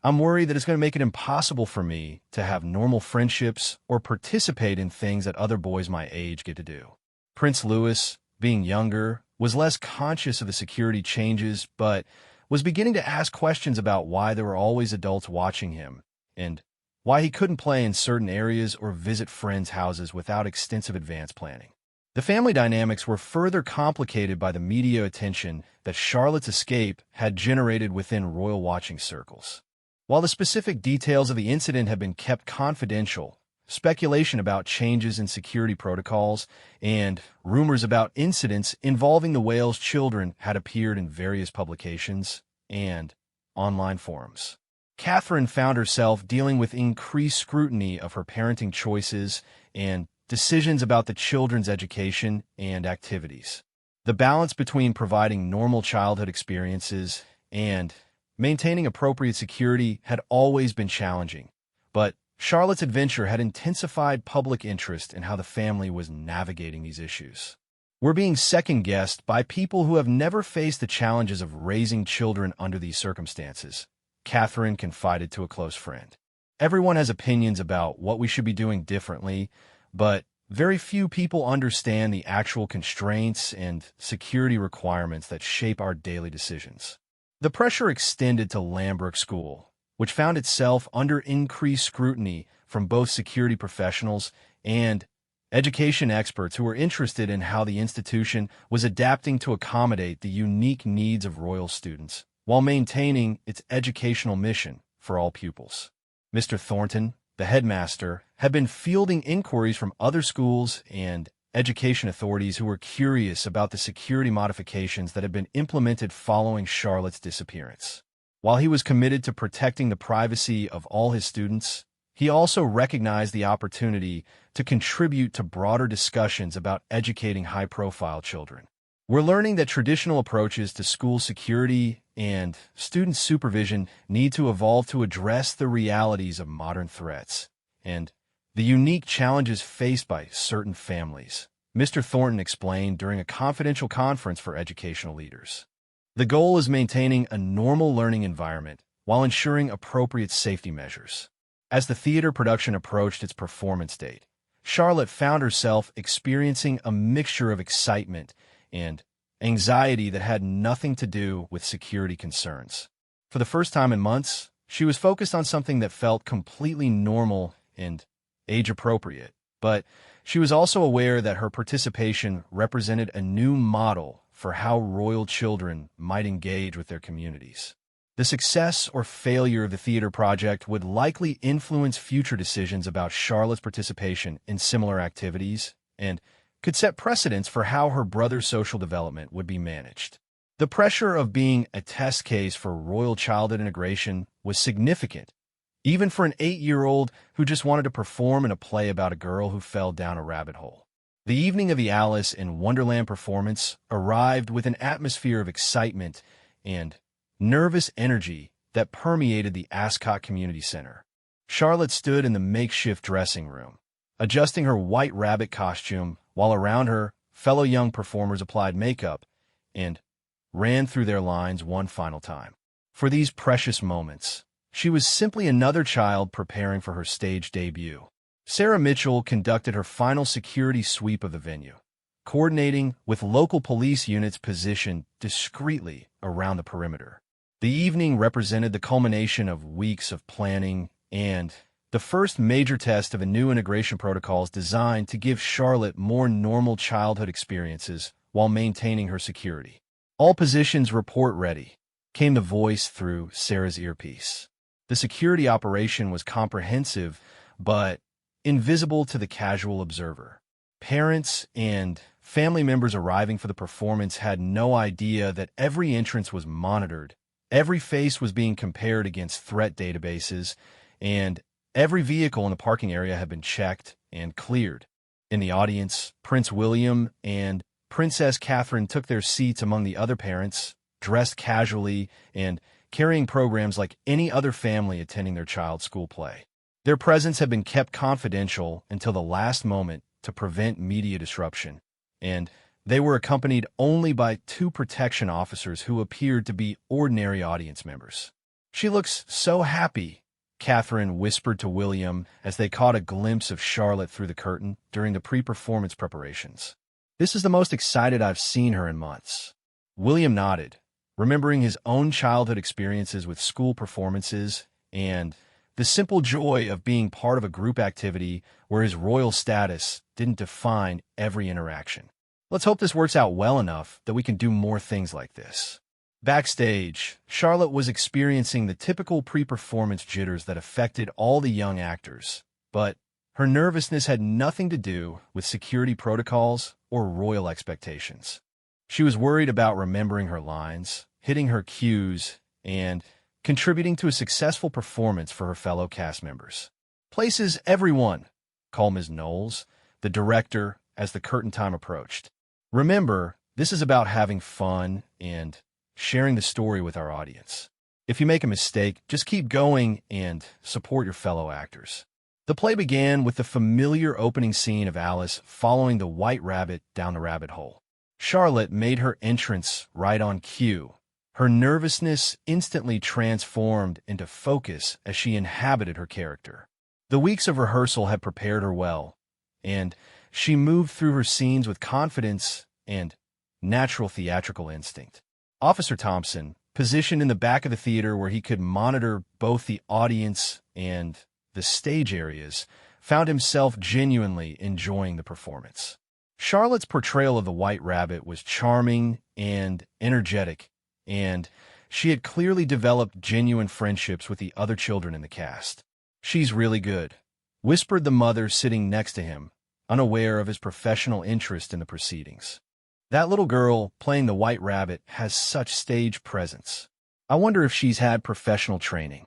I'm worried that it's going to make it impossible for me to have normal friendships or participate in things that other boys my age get to do." Prince Louis, being younger, was less conscious of the security changes, but was beginning to ask questions about why there were always adults watching him and why he couldn't play in certain areas or visit friends' houses without extensive advance planning. The family dynamics were further complicated by the media attention that Charlotte's escape had generated within royal watching circles. While the specific details of the incident have been kept confidential, speculation about changes in security protocols and rumors about incidents involving the whale's children had appeared in various publications and online forums. Catherine found herself dealing with increased scrutiny of her parenting choices and decisions about the children's education and activities. The balance between providing normal childhood experiences and maintaining appropriate security had always been challenging, but Charlotte's adventure had intensified public interest in how the family was navigating these issues. "We're being second-guessed by people who have never faced the challenges of raising children under these circumstances," Catherine confided to a close friend. "Everyone has opinions about what we should be doing differently, but very few people understand the actual constraints and security requirements that shape our daily decisions." The pressure extended to Lambrook School, which found itself under increased scrutiny from both security professionals and education experts who were interested in how the institution was adapting to accommodate the unique needs of royal students while maintaining its educational mission for all pupils. Mr. Thornton, the headmaster, had been fielding inquiries from other schools and education authorities who were curious about the security modifications that had been implemented following Charlotte's disappearance. While he was committed to protecting the privacy of all his students, he also recognized the opportunity to contribute to broader discussions about educating high-profile children. "We're learning that traditional approaches to school security and student supervision need to evolve to address the realities of modern threats and the unique challenges faced by certain families," Mr. Thornton explained during a confidential conference for educational leaders. "The goal is maintaining a normal learning environment while ensuring appropriate safety measures." As the theater production approached its performance date, Charlotte found herself experiencing a mixture of excitement and anxiety that had nothing to do with security concerns. For the first time in months, she was focused on something that felt completely normal and age-appropriate, but she was also aware that her participation represented a new model for how royal children might engage with their communities. The success or failure of the theater project would likely influence future decisions about Charlotte's participation in similar activities and could set precedents for how her brother's social development would be managed. The pressure of being a test case for royal childhood integration was significant, even for an 8-year-old who just wanted to perform in a play about a girl who fell down a rabbit hole. The evening of the Alice in Wonderland performance arrived with an atmosphere of excitement and nervous energy that permeated the Ascot Community Center. Charlotte stood in the makeshift dressing room, adjusting her white rabbit costume, while around her, fellow young performers applied makeup and ran through their lines one final time. For these precious moments, she was simply another child preparing for her stage debut. Sarah Mitchell conducted her final security sweep of the venue, coordinating with local police units positioned discreetly around the perimeter. The evening represented the culmination of weeks of planning and the first major test of a new integration protocols designed to give Charlotte more normal childhood experiences while maintaining her security. "All positions report ready," came the voice through Sarah's earpiece. The security operation was comprehensive, but invisible to the casual observer. Parents and family members arriving for the performance had no idea that every entrance was monitored, every face was being compared against threat databases, and every vehicle in the parking area had been checked and cleared. In the audience, Prince William and Princess Catherine took their seats among the other parents, dressed casually and carrying programs like any other family attending their child's school play. Their presence had been kept confidential until the last moment to prevent media disruption, and they were accompanied only by two protection officers who appeared to be ordinary audience members. "She looks so happy," Catherine whispered to William as they caught a glimpse of Charlotte through the curtain during the pre-performance preparations. "This is the most excited I've seen her in months." William nodded, remembering his own childhood experiences with school performances and the simple joy of being part of a group activity where his royal status didn't define every interaction. "Let's hope this works out well enough that we can do more things like this." Backstage, Charlotte was experiencing the typical pre-performance jitters that affected all the young actors, but her nervousness had nothing to do with security protocols or royal expectations. She was worried about remembering her lines, hitting her cues, and contributing to a successful performance for her fellow cast members. "Places, everyone," called Ms. Knowles, the director, as the curtain time approached. "Remember, this is about having fun and sharing the story with our audience. If you make a mistake, just keep going and support your fellow actors." The play began with the familiar opening scene of Alice following the white rabbit down the rabbit hole. Charlotte made her entrance right on cue. Her nervousness instantly transformed into focus as she inhabited her character. The weeks of rehearsal had prepared her well, and she moved through her scenes with confidence and natural theatrical instinct. Officer Thompson, positioned in the back of the theater where he could monitor both the audience and the stage areas, found himself genuinely enjoying the performance. Charlotte's portrayal of the White Rabbit was charming and energetic, and she had clearly developed genuine friendships with the other children in the cast. "She's really good," whispered the mother sitting next to him, unaware of his professional interest in the proceedings. "That little girl playing the White Rabbit has such stage presence. I wonder if she's had professional training."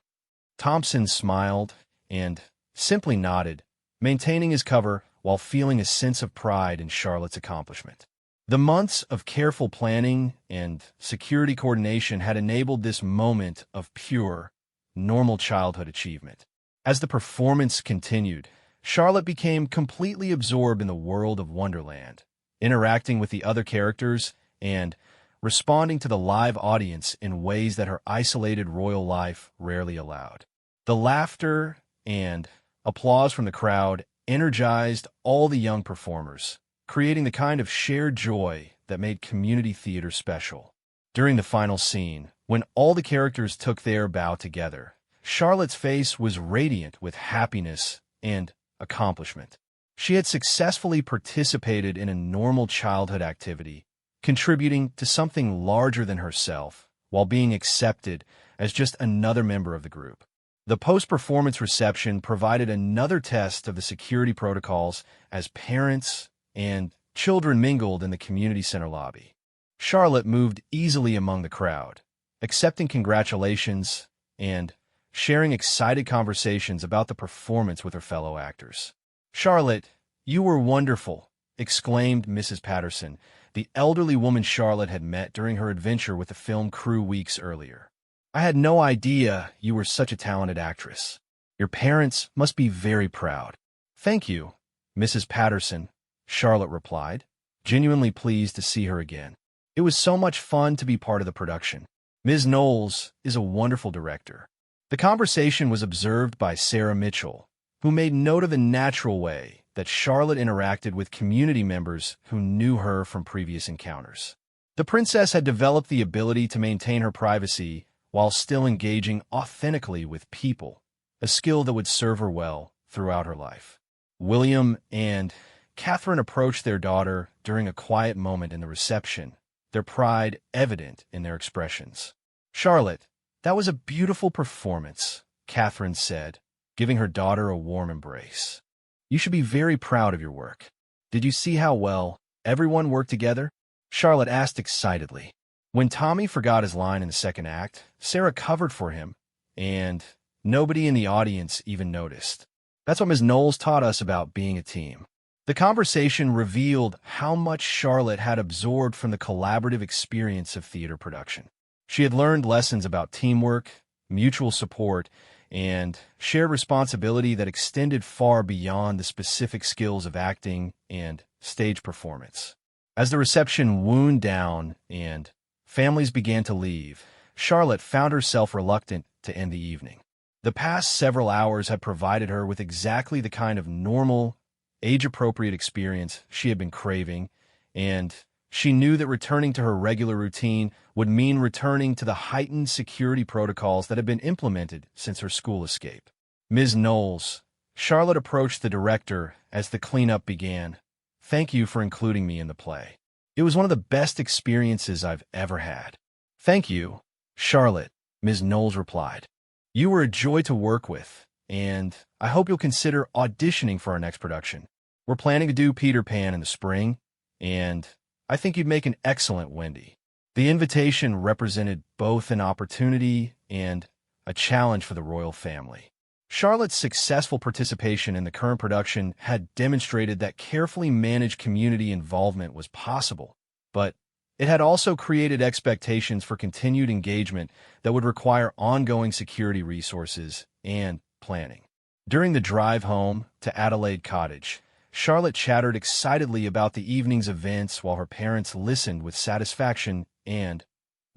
Thompson smiled and simply nodded, maintaining his cover while feeling a sense of pride in Charlotte's accomplishment. The months of careful planning and security coordination had enabled this moment of pure, normal childhood achievement. As the performance continued, Charlotte became completely absorbed in the world of Wonderland, interacting with the other characters and responding to the live audience in ways that her isolated royal life rarely allowed. The laughter and applause from the crowd energized all the young performers, creating the kind of shared joy that made community theater special. During the final scene, when all the characters took their bow together, Charlotte's face was radiant with happiness and accomplishment. She had successfully participated in a normal childhood activity, contributing to something larger than herself, while being accepted as just another member of the group. The post-performance reception provided another test of the security protocols as parents and children mingled in the community center lobby. Charlotte moved easily among the crowd, accepting congratulations and sharing excited conversations about the performance with her fellow actors. "Charlotte, you were wonderful," exclaimed Mrs. Patterson, the elderly woman Charlotte had met during her adventure with the film crew weeks earlier. "I had no idea you were such a talented actress. Your parents must be very proud." "Thank you, Mrs. Patterson," Charlotte replied, genuinely pleased to see her again. "It was so much fun to be part of the production. Ms. Knowles is a wonderful director." The conversation was observed by Sarah Mitchell, who made note of the natural way that Charlotte interacted with community members who knew her from previous encounters. The princess had developed the ability to maintain her privacy while still engaging authentically with people, a skill that would serve her well throughout her life. William and Catherine approached their daughter during a quiet moment in the reception, their pride evident in their expressions. "Charlotte, that was a beautiful performance," Catherine said, giving her daughter a warm embrace. "You should be very proud of your work. Did you see how well everyone worked together?" Charlotte asked excitedly. When Tommy forgot his line in the second act, Sarah covered for him, and nobody in the audience even noticed. That's what Ms. Knowles taught us about being a team. The conversation revealed how much Charlotte had absorbed from the collaborative experience of theater production. She had learned lessons about teamwork, mutual support, and shared responsibility that extended far beyond the specific skills of acting and stage performance. As the reception wound down and families began to leave, Charlotte found herself reluctant to end the evening. The past several hours had provided her with exactly the kind of normal, age-appropriate experience she had been craving, and she knew that returning to her regular routine would mean returning to the heightened security protocols that had been implemented since her school escape. Ms. Knowles, Charlotte approached the director as the cleanup began. "Thank you for including me in the play. It was one of the best experiences I've ever had." "Thank you, Charlotte," Ms. Knowles replied. "You were a joy to work with, and I hope you'll consider auditioning for our next production. We're planning to do Peter Pan in the spring, and I think you'd make an excellent Wendy." The invitation represented both an opportunity and a challenge for the royal family. Charlotte's successful participation in the current production had demonstrated that carefully managed community involvement was possible, but it had also created expectations for continued engagement that would require ongoing security resources and planning. During the drive home to Adelaide Cottage, Charlotte chattered excitedly about the evening's events while her parents listened with satisfaction and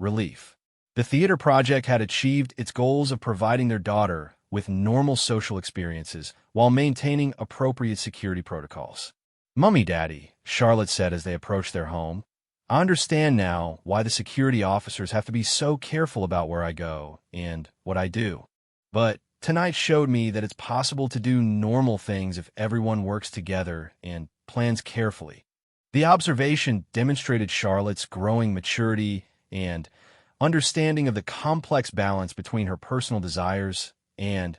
relief. The theater project had achieved its goals of providing their daughter with normal social experiences while maintaining appropriate security protocols. "Mummy, Daddy," Charlotte said as they approached their home, "I understand now why the security officers have to be so careful about where I go and what I do. But tonight showed me that it's possible to do normal things if everyone works together and plans carefully." The observation demonstrated Charlotte's growing maturity and understanding of the complex balance between her personal desires and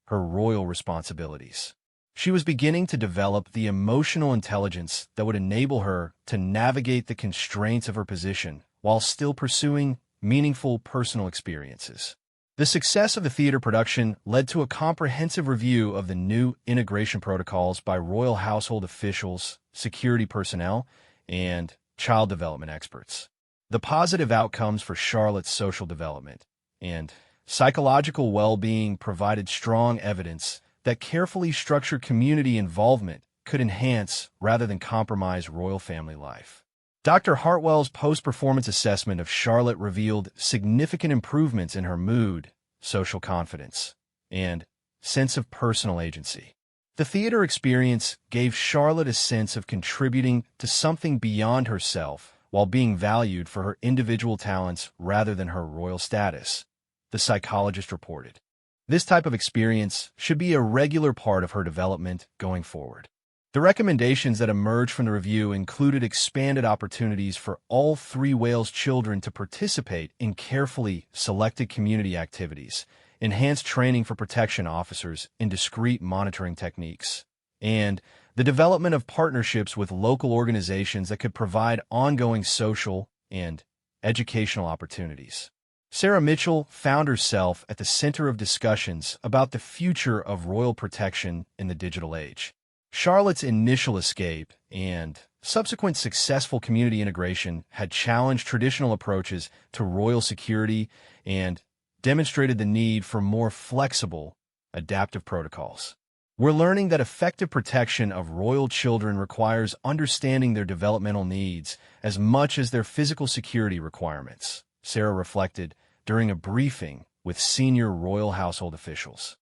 her royal responsibilities. She was beginning to develop the emotional intelligence that would enable her to navigate the constraints of her position while still pursuing meaningful personal experiences. The success of the theater production led to a comprehensive review of the new integration protocols by royal household officials, security personnel, and child development experts. The positive outcomes for Charlotte's social development and psychological well-being provided strong evidence that carefully structured community involvement could enhance rather than compromise royal family life. Dr. Hartwell's post-performance assessment of Charlotte revealed significant improvements in her mood, social confidence, and sense of personal agency. The theater experience gave Charlotte a sense of contributing to something beyond herself while being valued for her individual talents rather than her royal status, the psychologist reported. This type of experience should be a regular part of her development going forward. The recommendations that emerged from the review included expanded opportunities for all three whales' children to participate in carefully selected community activities, enhanced training for protection officers in discreet monitoring techniques, and the development of partnerships with local organizations that could provide ongoing social and educational opportunities. Sarah Mitchell found herself at the center of discussions about the future of royal protection in the digital age. Charlotte's initial escape and subsequent successful community integration had challenged traditional approaches to royal security and demonstrated the need for more flexible, adaptive protocols. We're learning that effective protection of royal children requires understanding their developmental needs as much as their physical security requirements, Sarah reflected during a briefing with senior royal household officials.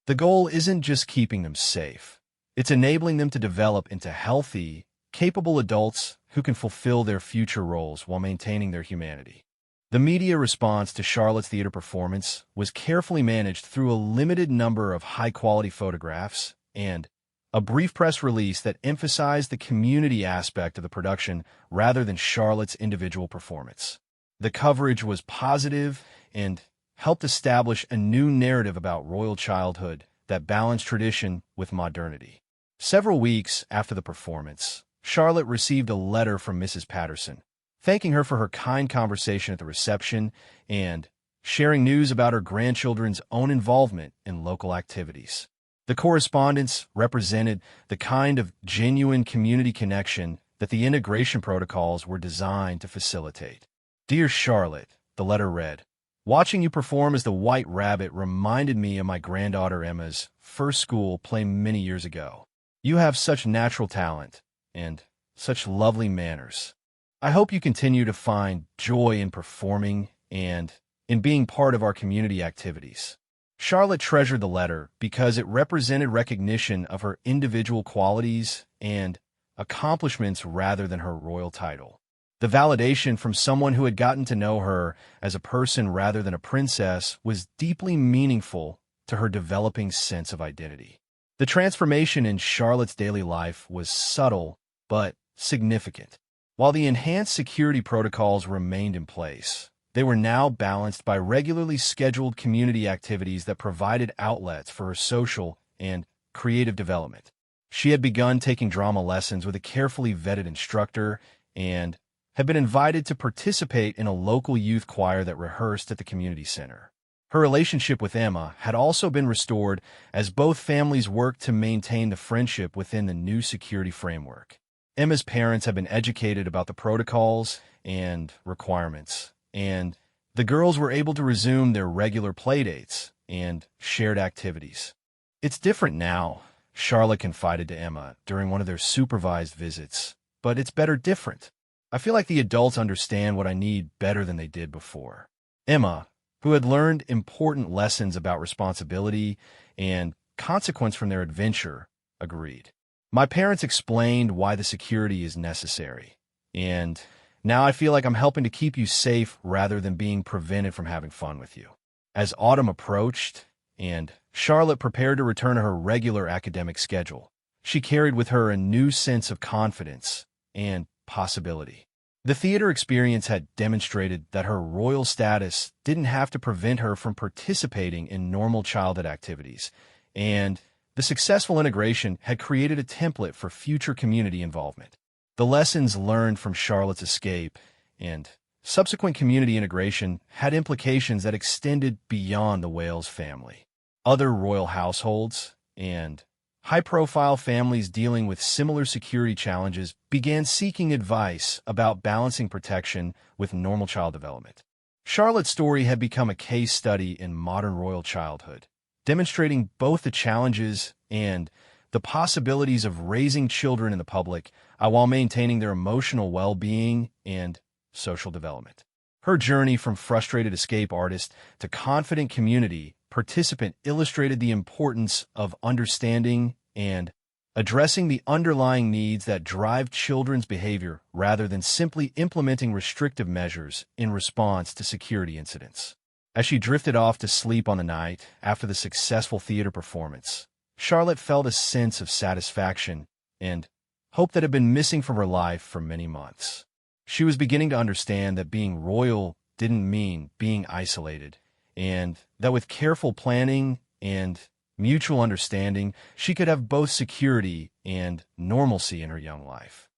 The goal isn't just keeping them safe. It's enabling them to develop into healthy, capable adults who can fulfill their future roles while maintaining their humanity. The media response to Charlotte's theater performance was carefully managed through a limited number of high-quality photographs and a brief press release that emphasized the community aspect of the production rather than Charlotte's individual performance. The coverage was positive and helped establish a new narrative about royal childhood that balanced tradition with modernity. Several weeks after the performance, Charlotte received a letter from Mrs. Patterson, thanking her for her kind conversation at the reception and sharing news about her grandchildren's own involvement in local activities. The correspondence represented the kind of genuine community connection that the integration protocols were designed to facilitate. "Dear Charlotte," The letter read, "Watching you perform as the White Rabbit reminded me of my granddaughter Emma's first school play many years ago. You have such natural talent and such lovely manners. I hope you continue to find joy in performing and in being part of our community activities." Charlotte treasured the letter because it represented recognition of her individual qualities and accomplishments rather than her royal title. The validation from someone who had gotten to know her as a person rather than a princess was deeply meaningful to her developing sense of identity. The transformation in Charlotte's daily life was subtle but significant. While the enhanced security protocols remained in place, they were now balanced by regularly scheduled community activities that provided outlets for her social and creative development. She had begun taking drama lessons with a carefully vetted instructor and had been invited to participate in a local youth choir that rehearsed at the community center. Her relationship with Emma had also been restored as both families worked to maintain the friendship within the new security framework. Emma's parents had been educated about the protocols and requirements, and the girls were able to resume their regular playdates and shared activities. "It's different now," Charlotte confided to Emma during one of their supervised visits, "but it's better different. I feel like the adults understand what I need better than they did before." Emma, who had learned important lessons about responsibility and consequence from their adventure, agreed. "My parents explained why the security is necessary, and now I feel like I'm helping to keep you safe rather than being prevented from having fun with you." As autumn approached and Charlotte prepared to return to her regular academic schedule, she carried with her a new sense of confidence and possibility. The theater experience had demonstrated that her royal status didn't have to prevent her from participating in normal childhood activities, and the successful integration had created a template for future community involvement. The lessons learned from Charlotte's escape and subsequent community integration had implications that extended beyond the Wales family. Other royal households and high-profile families dealing with similar security challenges began seeking advice about balancing protection with normal child development. Charlotte's story had become a case study in modern royal childhood, demonstrating both the challenges and the possibilities of raising children in the public while maintaining their emotional well-being and social development. Her journey from frustrated escape artist to confident community participant illustrated the importance of understanding and addressing the underlying needs that drive children's behavior rather than simply implementing restrictive measures in response to security incidents. As she drifted off to sleep on the night after the successful theater performance, Charlotte felt a sense of satisfaction and hope that had been missing from her life for many months. She was beginning to understand that being royal didn't mean being isolated, and that with careful planning and mutual understanding, she could have both security and normalcy in her young life.